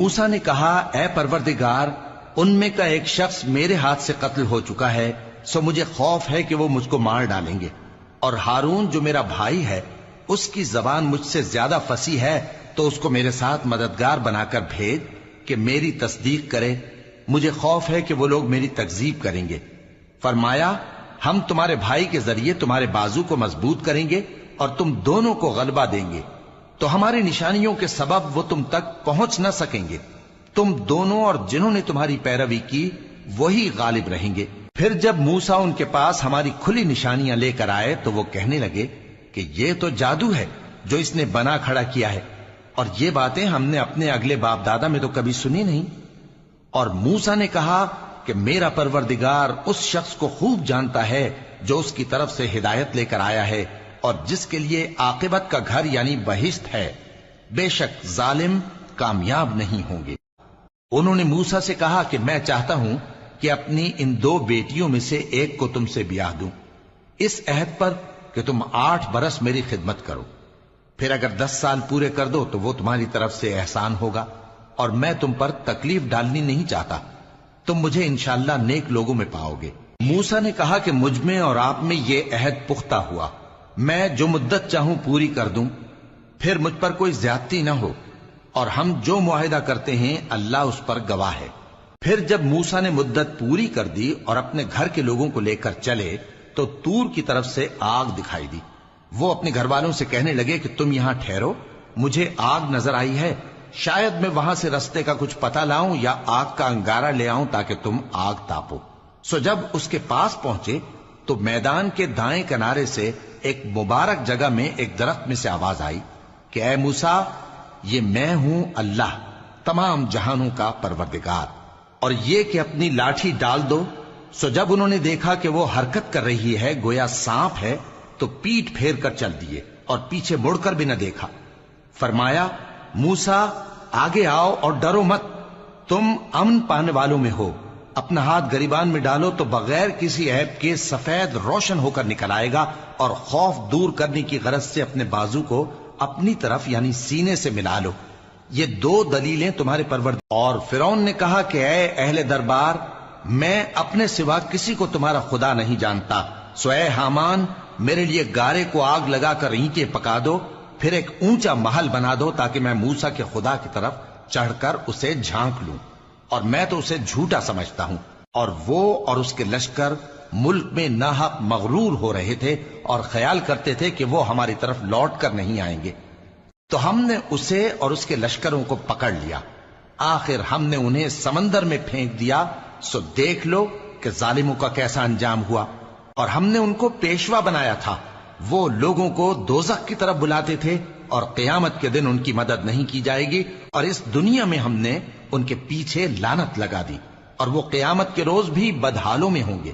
موسیٰ نے کہا اے پروردگار، ان میں کا ایک شخص میرے ہاتھ سے قتل ہو چکا ہے، سو مجھے خوف ہے کہ وہ مجھ کو مار ڈالیں گے، اور ہارون جو میرا بھائی ہے اس کی زبان مجھ سے زیادہ فصیح ہے، تو اس کو میرے ساتھ مددگار بنا کر بھیج کہ میری تصدیق کرے، مجھے خوف ہے کہ وہ لوگ میری تکذیب کریں گے۔ فرمایا ہم تمہارے بھائی کے ذریعے تمہارے بازو کو مضبوط کریں گے اور تم دونوں کو غلبہ دیں گے، تو ہماری نشانیوں کے سبب وہ تم تک پہنچ نہ سکیں گے، تم دونوں اور جنہوں نے تمہاری پیروی کی وہی غالب رہیں گے۔ پھر جب موسیٰ ان کے پاس ہماری کھلی نشانیاں لے کر آئے تو وہ کہنے لگے کہ یہ تو جادو ہے جو اس نے بنا کھڑا کیا ہے، اور یہ باتیں ہم نے اپنے اگلے باپ دادا میں تو کبھی سنی نہیں۔ اور موسیٰ نے کہا کہ میرا پروردگار اس شخص کو خوب جانتا ہے جو اس کی طرف سے ہدایت لے کر آیا ہے اور جس کے لیے عاقبت کا گھر یعنی بہشت ہے، بے شک ظالم کامیاب نہیں ہوں گے۔ انہوں نے موسیٰ سے کہا کہ میں چاہتا ہوں کہ اپنی ان دو بیٹیوں میں سے ایک کو تم سے بیاہ دوں، اس عہد پر کہ تم 8 برس میری خدمت کرو، پھر اگر 10 سال پورے کر دو تو وہ تمہاری طرف سے احسان ہوگا، اور میں تم پر تکلیف ڈالنی نہیں چاہتا، تم مجھے انشاءاللہ نیک لوگوں میں پاؤ گے۔ موسیٰ نے کہا کہ مجھ میں اور آپ میں یہ عہد پختہ ہوا، میں جو مدت چاہوں پوری کر دوں، پھر مجھ پر کوئی زیادتی نہ ہو، اور ہم جو معاہدہ کرتے ہیں اللہ اس پر گواہ ہے۔ پھر جب موسیٰ نے مدت پوری کر دی اور اپنے گھر کے لوگوں کو لے کر چلے تو طور کی طرف سے آگ دکھائی دی۔ وہ اپنے گھر والوں سے کہنے لگے کہ تم یہاں ٹھہرو، مجھے آگ نظر آئی ہے، شاید میں وہاں سے رستے کا کچھ پتہ لاؤں یا آگ کا انگارہ لے آؤں تاکہ تم آگ تاپو۔ سو جب اس کے پاس پہنچے تو میدان کے دائیں کنارے سے ایک مبارک جگہ میں ایک درخت میں سے آواز آئی کہ اے موسیٰ، یہ میں ہوں اللہ، تمام جہانوں کا پروردگار، اور یہ کہ اپنی لاٹھی ڈال دو۔ سو جب انہوں نے دیکھا کہ وہ حرکت کر رہی ہے گویا سانپ ہے تو پیٹ پھیر کر چل دیے اور پیچھے مڑ کر بھی نہ دیکھا۔ فرمایا موسیٰ آگے آؤ اور ڈرو مت، تم امن پانے والوں میں ہو، اپنا ہاتھ گریبان میں ڈالو تو بغیر کسی عیب کے سفید روشن ہو کر نکل آئے گا، اور خوف دور کرنے کی غرض سے اپنے بازو کو اپنی طرف یعنی سینے سے ملا لو، یہ 2 دلیلیں تمہارے پروردگار۔ اور فرعون نے کہا کہ اے اہل دربار، میں اپنے سوا کسی کو تمہارا خدا نہیں جانتا، سو اے حامان میرے لیے گارے کو آگ لگا کر اینٹیں پکا دو، پھر ایک اونچا محل بنا دو تاکہ میں موسیٰ کے خدا کی طرف چڑھ کر اسے جھانک لوں، اور میں تو اسے جھوٹا سمجھتا ہوں۔ اور وہ اور اس کے لشکر ملک میں ناحق مغرور ہو رہے تھے اور خیال کرتے تھے کہ وہ ہماری طرف لوٹ کر نہیں آئیں گے، تو ہم نے اسے اور اس کے لشکروں کو پکڑ لیا، آخر ہم نے انہیں سمندر میں پھینک دیا، سو دیکھ لو کہ ظالموں کا کیسا انجام ہوا۔ اور ہم نے ان کو پیشوا بنایا تھا، وہ لوگوں کو دوزخ کی طرف بلاتے تھے، اور قیامت کے دن ان کی مدد نہیں کی جائے گی، اور اس دنیا میں ہم نے ان کے پیچھے لعنت لگا دی، اور وہ قیامت کے روز بھی بدحالوں میں ہوں گے۔